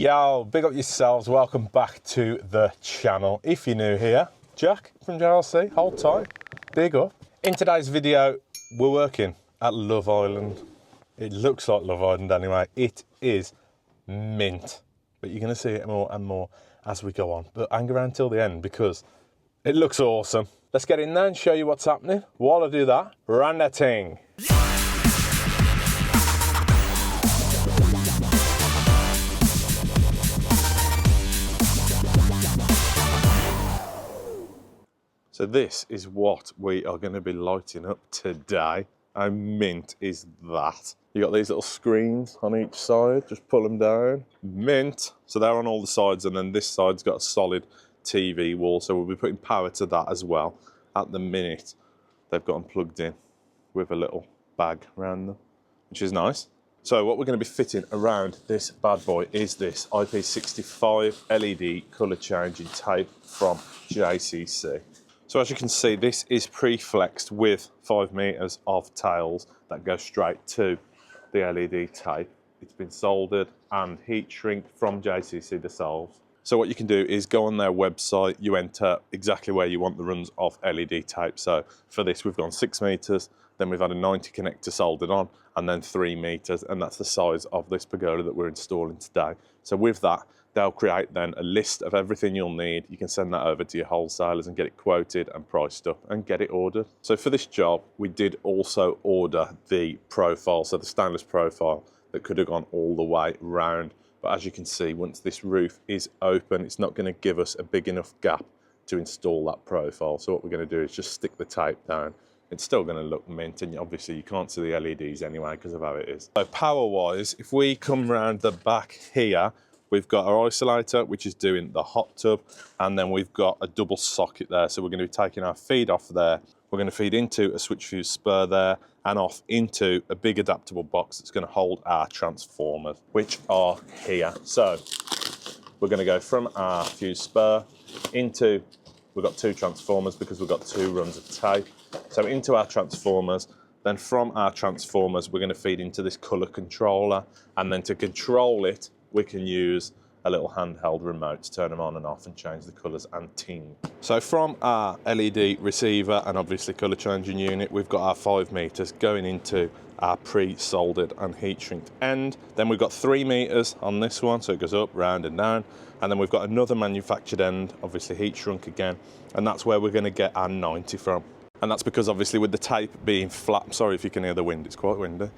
Yo, big up yourselves, welcome back to the channel. If you're new here, Jack from JLC, hold tight, big up. In today's video, we're working at Love Island. It looks like Love Island anyway. It is mint, but you're gonna see it more and more as we go on. But hang around till the end because it looks awesome. Let's get in there and show you what's happening. While I do that, run that thing. So this is what we are going to be lighting up today. How mint is that? You got these little screens on each side, just pull them down. Mint. So they're on all the sides, and then this side's got a solid TV wall, so we'll be putting power to that as well. At the minute, they've got them plugged in with a little bag around them, which is nice. So what we're going to be fitting around this bad boy is this IP65 LED colour changing tape from JCC. So as you can see, this is pre-flexed with 5 meters of tails that go straight to the LED tape. It's been soldered and heat shrink from JCC themselves. So what you can do is go on their website, you enter exactly where you want the runs of LED tape. So for this, we've gone 6 meters, then we've had a 90 connector soldered on, and then 3 meters, and that's the size of this pergola that we're installing today. So with that, they'll create then a list of everything you'll need. You can send that over to your wholesalers and get it quoted and priced up and get it ordered. So for this job, we did also order the profile, so the stainless profile that could have gone all the way round. But as you can see, once this roof is open, it's not going to give us a big enough gap to install that profile. So what we're going to do is just stick the tape down. It's still going to look mint, and obviously you can't see the LEDs anyway because of how it is. So power-wise, if we come round the back here, we've got our isolator, which is doing the hot tub, and then we've got a double socket there. So we're going to be taking our feed off there. We're going to feed into a switch fuse spur there and off into a big adaptable box that's going to hold our transformers, which are here. So we're going to go from our fuse spur into, we've got 2 transformers because we've got 2 runs of tape. So into our transformers, then from our transformers, we're going to feed into this color controller, and then to control it, we can use a little handheld remote to turn them on and off and change the colours and ting. So from our LED receiver and obviously colour changing unit, we've got our 5 meters going into our pre-soldered and heat shrinked end. Then we've got 3 meters on this one, so it goes up, round and down. And then we've got another manufactured end, obviously heat shrunk again, and that's where we're going to get our 90 from. And that's because obviously with the tape being flat, I'm sorry if you can hear the wind, it's quite windy.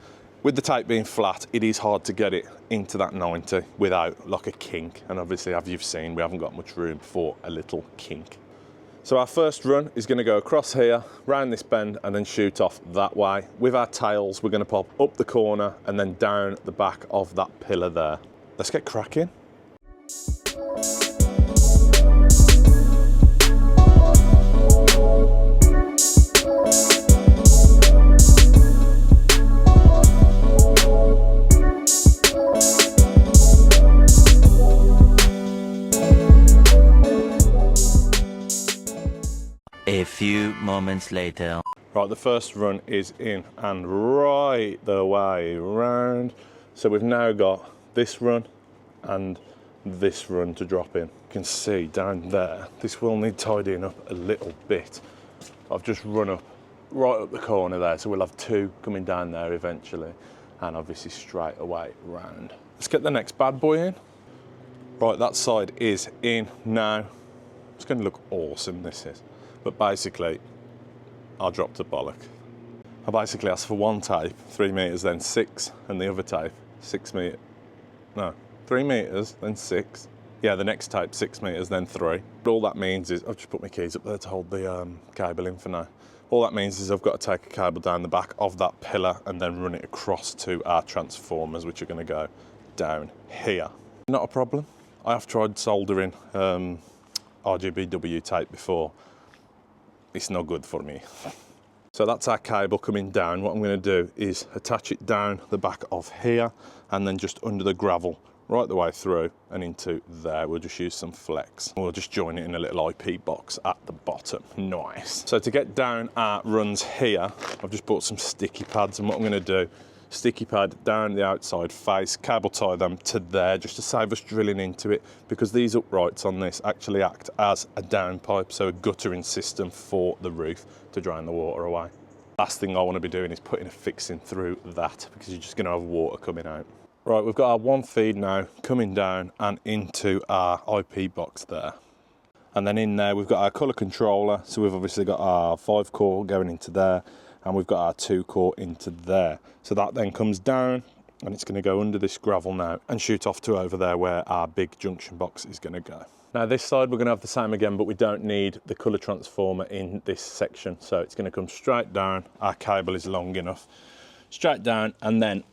With the tape being flat, it is hard to get it into that 90 without like a kink. And obviously, as you've seen, we haven't got much room for a little kink. So our first run is going to go across here, round this bend, and then shoot off that way. With our tails, we're going to pop up the corner and then down the back of that pillar there. Let's get cracking. A few moments later. Right, the first run is in and right the way round. So we've now got this run and this run to drop in. You can see down there, this will need tidying up a little bit. I've just run up right up the corner there, so we'll have 2 coming down there eventually, and obviously straight away round. Let's get the next bad boy in. Right, that side is in now. It's going to look awesome, this is. But basically, I dropped a bollock. I basically asked for 1 tape, 3 meters, then 6, and the other tape, 6 meters. No, 3 meters, then 6. Yeah, the next tape, 6 meters, then 3. But all that means is, I've just put my keys up there to hold the cable in for now. All that means is I've got to take a cable down the back of that pillar and then run it across to our transformers, which are going to go down here. Not a problem. I have tried soldering RGBW tape before. It's not good for me. So that's our cable coming down. What I'm going to do is attach it down the back of here and then just under the gravel right the way through and into there. We'll just use some flex. We'll just join it in a little IP box at the bottom. Nice. So to get down our runs here, I've just bought some sticky pads, and what I'm going to do sticky pad down the outside face, cable tie them to there just to save us drilling into it, because these uprights on this actually act as a downpipe, so a guttering system for the roof to drain the water away. Last thing I want to be doing is putting a fixing through that, because you're just going to have water coming out. Right, we've got our one feed now coming down and into our IP box there. And then in there we've got our colour controller, so we've obviously got our 5 core going into there, and we've got our 2 core into there. So that then comes down and it's going to go under this gravel now and shoot off to over there where our big junction box is going to go. Now this side we're going to have the same again, but we don't need the colour transformer in this section, so it's going to come straight down. Our cable is long enough, straight down, and then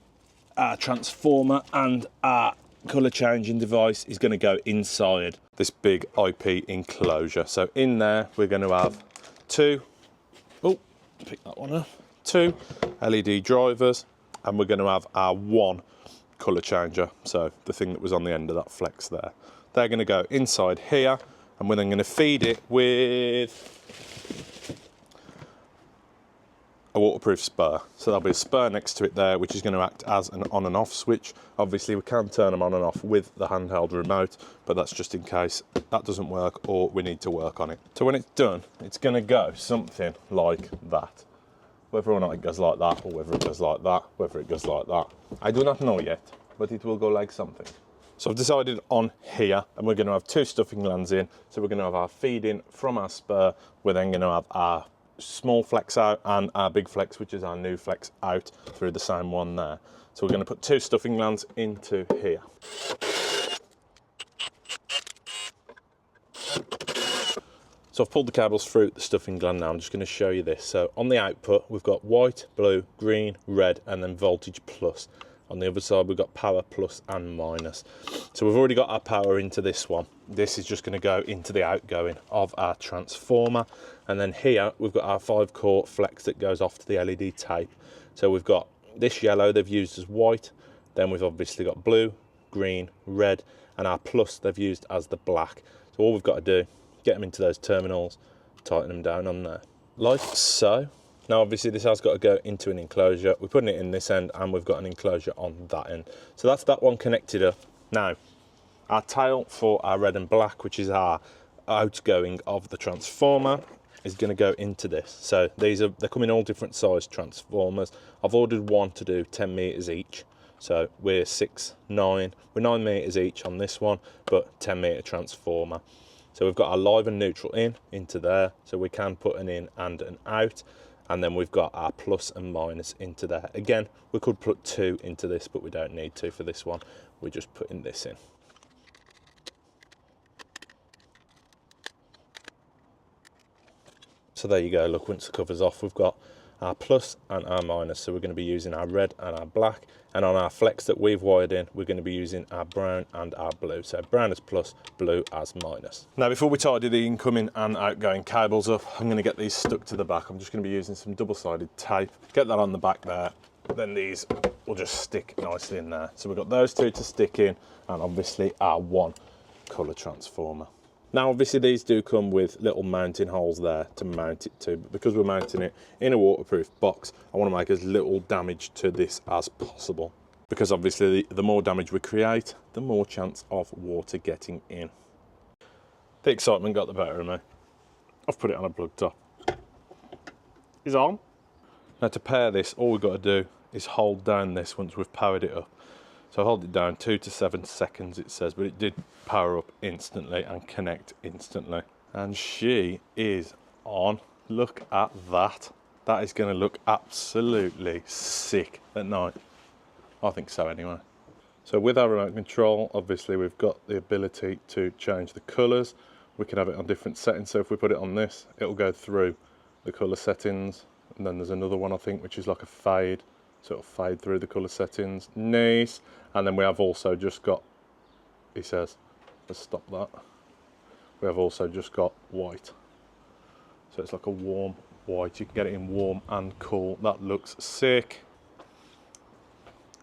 our transformer and our colour changing device is going to go inside this big IP enclosure. So in there we're going to have 2, pick that one up, 2 LED drivers, and we're going to have our 1 colour changer, so the thing that was on the end of that flex there. They're going to go inside here, and we're then going to feed it with a waterproof spur. So there'll be a spur next to it there, which is going to act as an on and off switch. Obviously we can turn them on and off with the handheld remote, but that's just in case that doesn't work or we need to work on it. So when it's done, it's going to go something like that. Whether or not it goes like that, or whether it goes like that, whether it goes like that, I do not know yet, but it will go like something. So I've decided on here, and we're going to have 2 stuffing glands in. So we're going to have our feed in from our spur. We're then going to have our small flex out and our big flex, which is our new flex, out through the same one there. So we're going to put 2 stuffing glands into here. So I've pulled the cables through the stuffing gland now. I'm just going to show you this. So on the output we've got white, blue, green, red, and then voltage plus. On the other side we've got power plus and minus. So we've already got our power into this one. This is just going to go into the outgoing of our transformer. And then here we've got our 5 core flex that goes off to the LED tape. So we've got this yellow they've used as white. Then we've obviously got blue, green, red, and our plus they've used as the black. So all we've got to do, get them into those terminals, tighten them down on there, like so. Now obviously this has got to go into an enclosure. We're putting it in this end and we've got an enclosure on that end. So that's that one connected up. Now our tail for our red and black, which is our outgoing of the transformer, is going to go into this. So they're coming all different size transformers. I've ordered one to do 10 meters each. So we're 9 meters each on this one, but 10 meter transformer. So we've got our live and neutral into there, so we can put an in and an out. And then we've got our plus and minus into there. Again, we could put 2 into this, but we don't need to for this one. We're just putting this in. So there you go, look, once the cover's off, we've got our plus and our minus. So we're going to be using our red and our black. And on our flex that we've wired in, we're going to be using our brown and our blue. So brown as plus, blue as minus. Now before we tidy the incoming and outgoing cables up, I'm going to get these stuck to the back. I'm just going to be using some double-sided tape. Get that on the back there. Then these will just stick nicely in there. So we've got those 2 to stick in, and obviously our 1 colour transformer. Now obviously these do come with little mounting holes there to mount it to, but because we're mounting it in a waterproof box, I want to make as little damage to this as possible, because obviously the more damage we create, the more chance of water getting in. The excitement got the better of me. I've put it on a plug top. It's on. Now to pair this, all we've got to do is hold down this once we've powered it up. So I hold it down 2 to 7 seconds it says, but it did power up instantly and connect instantly. And she is on. Look at that. That is going to look absolutely sick at night. I think so anyway. So with our remote control, obviously we've got the ability to change the colours. We can have it on different settings. So if we put it on this, it'll go through the colour settings. And then there's another one I think, which is like a fade. So it'll fade through the colour settings. Nice. And then we have also just got, he says, let's stop that. We have also just got white. So it's like a warm white. You can get it in warm and cool. That looks sick.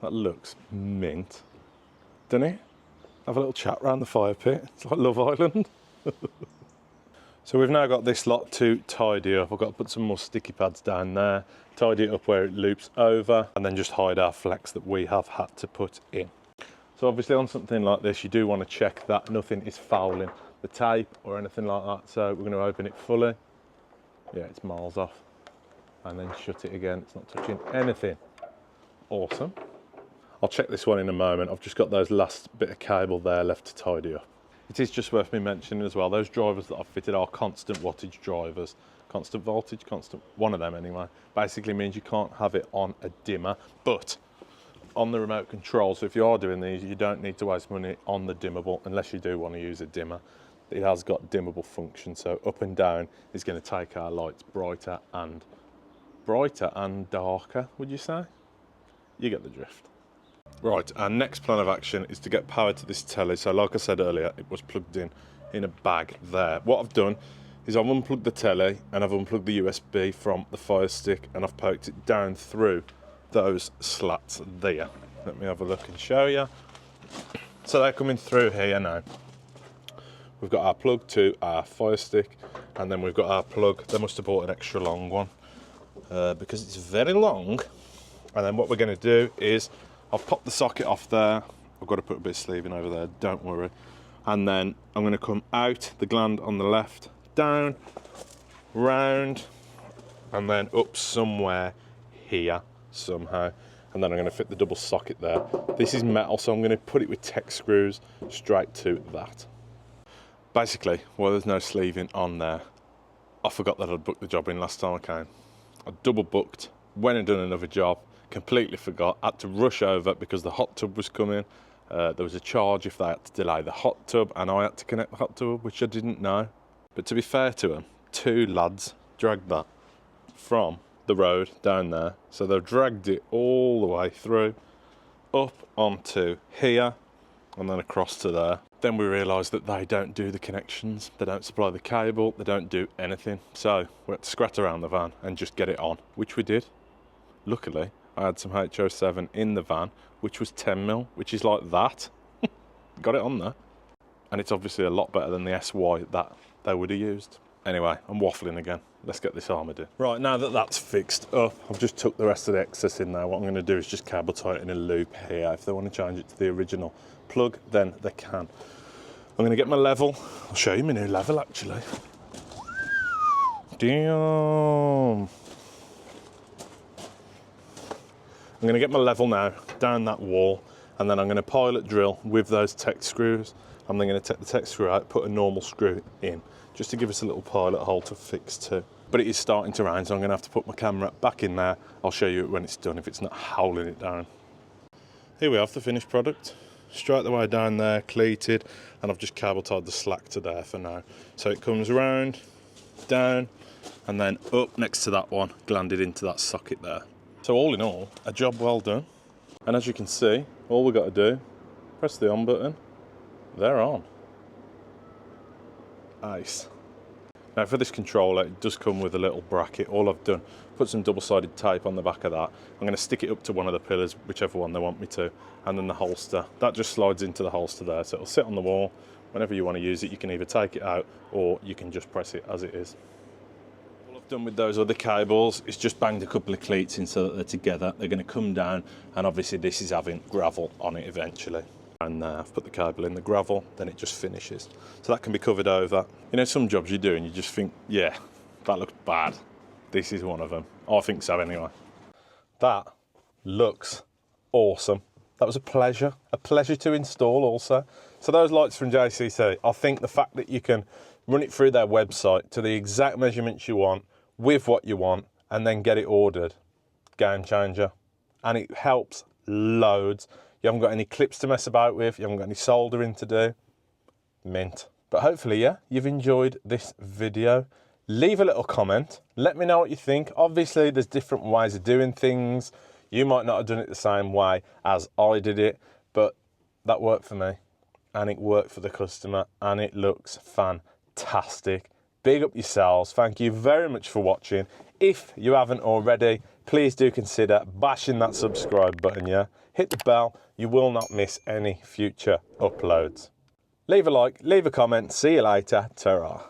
That looks mint. Doesn't it? Have a little chat around the fire pit. It's like Love Island. So we've now got this lot to tidy up. I've got to put some more sticky pads down there, tidy it up where it loops over, and then just hide our flex that we have had to put in. So obviously on something like this, you do want to check that nothing is fouling the tape or anything like that. So we're going to open it fully. Yeah, it's miles off. And then shut it again. It's not touching anything. Awesome. I'll check this one in a moment. I've just got those last bit of cable there left to tidy up. It is just worth me mentioning as well, those drivers that I've fitted are constant wattage drivers. Constant voltage, one of them anyway. Basically means you can't have it on a dimmer, but on the remote control, so if you are doing these, you don't need to waste money on the dimmable unless you do want to use a dimmer. It has got dimmable function, so up and down is going to take our lights brighter and darker, would you say? You get the drift. Right, our next plan of action is to get power to this telly. So like I said earlier, it was plugged in a bag there. What I've done is I've unplugged the telly and I've unplugged the USB from the Fire Stick and I've poked it down through those slats there. Let me have a look and show you. So they're coming through here now. We've got our plug to our Fire Stick, and then we've got our plug. They must have bought an extra long one because it's very long. And then what we're going to do is I've popped the socket off there. I've got to put a bit of sleeving over there, don't worry. And then I'm going to come out the gland on the left, down, round, and then up somewhere here somehow. And then I'm going to fit the double socket there. This is metal, so I'm going to put it with Tech screws straight to that. Basically, while there's no sleeving on there, I forgot that I'd booked the job in last time I came. I double booked, went and done another job, completely forgot, had to rush over because the hot tub was coming. There was a charge if they had to delay the hot tub, and I had to connect the hot tub, which I didn't know. But to be fair to them, two lads dragged that from the road down there. So they've dragged it all the way through, up onto here, and then across to there. Then we realised that they don't do the connections, they don't supply the cable, they don't do anything. So we had to scrat around the van and just get it on, which we did. Luckily, I had some HO7 in the van, which was 10mm, which is like that. Got it on there. And it's obviously a lot better than the SY that they would have used. Anyway, I'm waffling again. Let's get this armoured in. Right, now that that's fixed up, I've just took the rest of the excess in there. What I'm going to do is just cable tighten a loop here. If they want to change it to the original plug, then they can. I'm going to get my level. I'll show you my new level, actually. Damn. I'm going to get my level now down that wall, and then I'm going to pilot drill with those Tech screws. I'm then going to take the Tech screw out, put a normal screw in, just to give us a little pilot hole to fix to. But it is starting to rain, so I'm going to have to put my camera back in there. I'll show you when it's done, if it's not howling it down. Here we have the finished product. Straight the way down there, cleated, and I've just cable tied the slack to there for now. So it comes around, down, and then up next to that one, glanded into that socket there. So all in all, a job well done. And as you can see, all we've got to do, press the on button, they're on. Nice. Now for this controller, it does come with a little bracket. All I've done, put some double-sided tape on the back of that. I'm going to stick it up to one of the pillars, whichever one they want me to, and then the holster. That just slides into the holster there, so it'll sit on the wall. Whenever you want to use it, you can either take it out or you can just press it as it is. All I've done with those other cables is just banged a couple of cleats in so that they're together. They're going to come down, and obviously this is having gravel on it eventually. And I've put the cable in the gravel, then it just finishes. So that can be covered over. You know, some jobs you do and you just think, yeah, that looks bad. This is one of them. I think so anyway. That looks awesome. That was a pleasure to install also. So those lights from JCC, I think the fact that you can run it through their website to the exact measurements you want, with what you want, and then get it ordered, game changer. And it helps loads. You haven't got any clips to mess about with, you haven't got any soldering to do. Mint. But hopefully, yeah, you've enjoyed this video. Leave a little comment. Let me know what you think. Obviously, there's different ways of doing things. You might not have done it the same way as I did it, but that worked for me. And it worked for the customer, and it looks fantastic. Big up yourselves. Thank you very much for watching. If you haven't already, please do consider bashing that subscribe button, yeah? Hit the bell. You will not miss any future uploads. Leave a like, leave a comment. See you later. Ta-ra.